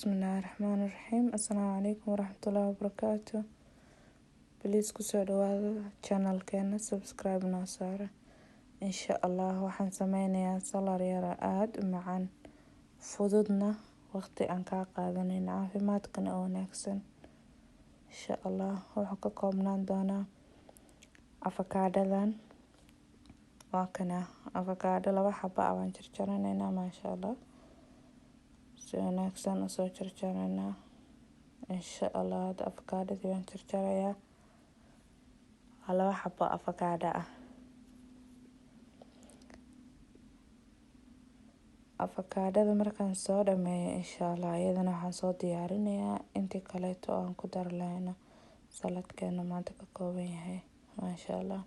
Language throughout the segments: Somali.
بسم الله الرحمن الرحيم. السلام عليكم ورحمة الله وبركاته. بليز kusoo dhawaada channelkeena, subscribe noo saara. insha Allah waxaan sameynayaa salar yara aad u macaan, fududna, waqti aan kaa qaadanin, caafimaadkana oo wanaagsan. insha Allah wuxuu ka koobnaan doonaa afakaadhadan. waa kana afakaadho 2 xabo ah waan jarjaranaynaa. maasha Allah, si wanaagsan usoo jarjaraynaa. insha Allah hada afakaadhadii waan jarjarayaa. 2 xabo afakaadho ah. afakaadhada markaan soo dhameeyo insha Allah iyadana waxaan soo diyaarinayaa intii kaleeto oo aan ku dar lahayna saladkeena maanta ka kooban yahay. maasha Allah,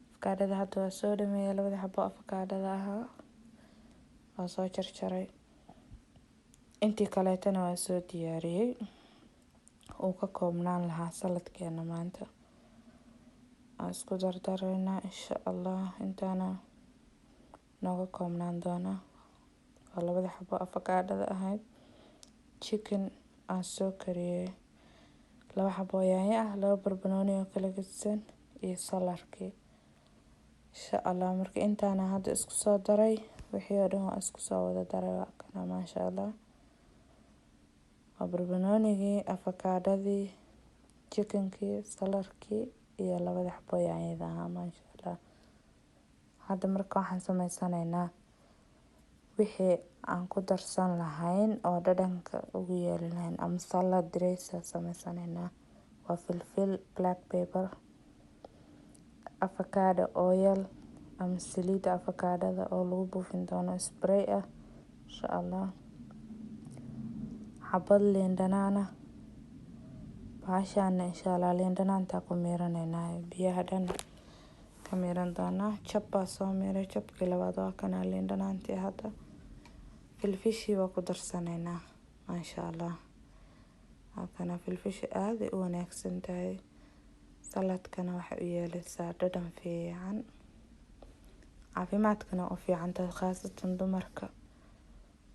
afakaadhada hadda waa soo dhameeyay. 2 xabo afakaadhada ahaa waa soo jarjaray. intii kaleetana waa soo diyaariyay uu ka koobnaan lahaa saladkeena maanta. aan isku dardaraynaa insha Allah intaana nooga koobnaan doona. waa 2 xabo afakaadhada ahayd, chicken aan soo kariyay, 2 xabo yaanyo ah, 2 barbanooni oo kala gedsan iyo salarkii. insha Allah marka intaana hadda isku soo daray wixii oo dhan waa isku soo wada daray. waa kana maasha Allah, waa barbanoonigii, afakaadhadii, chickenkii, salarkii iyo 2 xabo yaanyada ahaa. maasha Allah, hadda marka waxaan sameysanaynaa wixii aan ku darsan lahayn oo dhadhanka ugu yeeli lahayn ama salad dressing sameysanaynaa. waa filfil, black pepper, avocado oil ama saliida afakaadhada oo lagu buufin doono spray ah. insha Allah xabad liin dhanaan ah. bahashaana insha Allah liin dhanaanta ku miiranaynaa, biyaha dhan ka miiran doonaa. jab baa soo miiray, jabkii labaad waa kana liin dhanaantii. hadda filfishii waa ku darsanaynaa. maasha Allah, waa kana filfishi aad ay u wanaagsan tahay, saladkana waxay u yeelaysaa dhadhan fiican, caafimaadkana u fiican tahay khaasatan dumarka.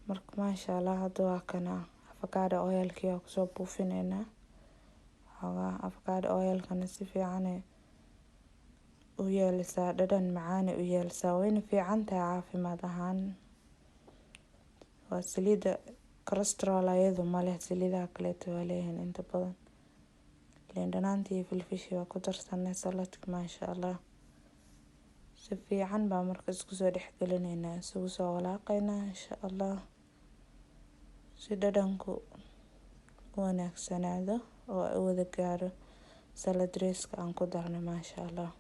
marka maasha Allah hadda waa kana avocado oilkii waa kusoo buufinaynaa. avocado oilkana si fiican u yeelaysaa, dhadhan macaan u yeelaysaa, wayna fiican tahay caafimaad ahaan. waa saliida cholesterol ayadu ma leh, saliidaha kaleeto waa leeyihiin inta badan. liin dhanaantii iyo filfishii waa ku darsanay saladka. maasha Allah si fiican baa marka isku soo dhexgelinaynaa, isugu soo walaaqaynaa insha Allah si dhadhanku u wanaagsanaado oo u wada gaaro salad dressing aan ku darnay. maasha Allah,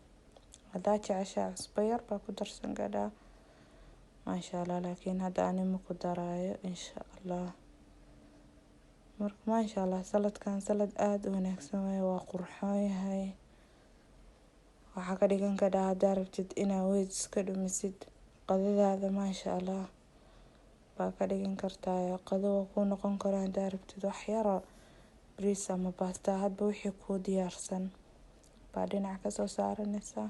haddaa jeceshahay cusbo yar baa ku darsan gadhaa. maasha Allah, laakiin hadda ani ma ku daraayo insha Allah. marka maasha Allah saladkan salad aad u wanaagsan waaye, waa qurxoon yahay. waxaa ka dhigan gadhaa haddaa rabtid inaa weyd iska dhumisid qadadaada. maasha Allah baa ka dhigan kartaa, qado waa kuu noqon karaa. haddaa rabtid wax yaro bariis ama pasta, hadba wixii kuu diyaarsan baa dhinac ka soo saaranaysaa.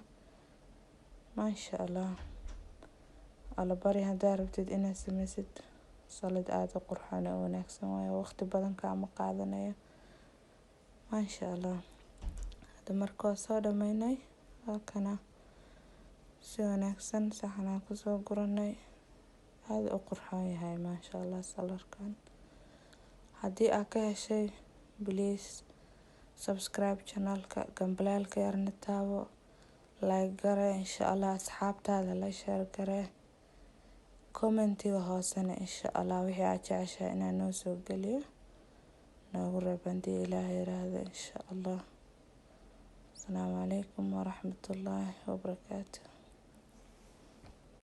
maasha Allah, alabari haddaa rabtid inaad sameysid salad aad u qurxoon oo wanaagsan waaye, waqti badan kaama qaadanayo. maasha Allah, hadda marka waa soo dhameynay. waa kana si wanaagsan saxanaan kusoo guranay, aad u qurxoon yahay. maasha Allah salarkan haddii aad ka heshay please subscribe channelka, gambalaalka yarna taabo, like gare insha Allah, asxaabtaada la share gare, commentiga hoosena insha Allah wixii aad jeceshahay inaan noo soo geliyo noogu reeb haddii Ilaahay yiraahdo insha Allah. السلام عليكم ورحمة الله وبركاته.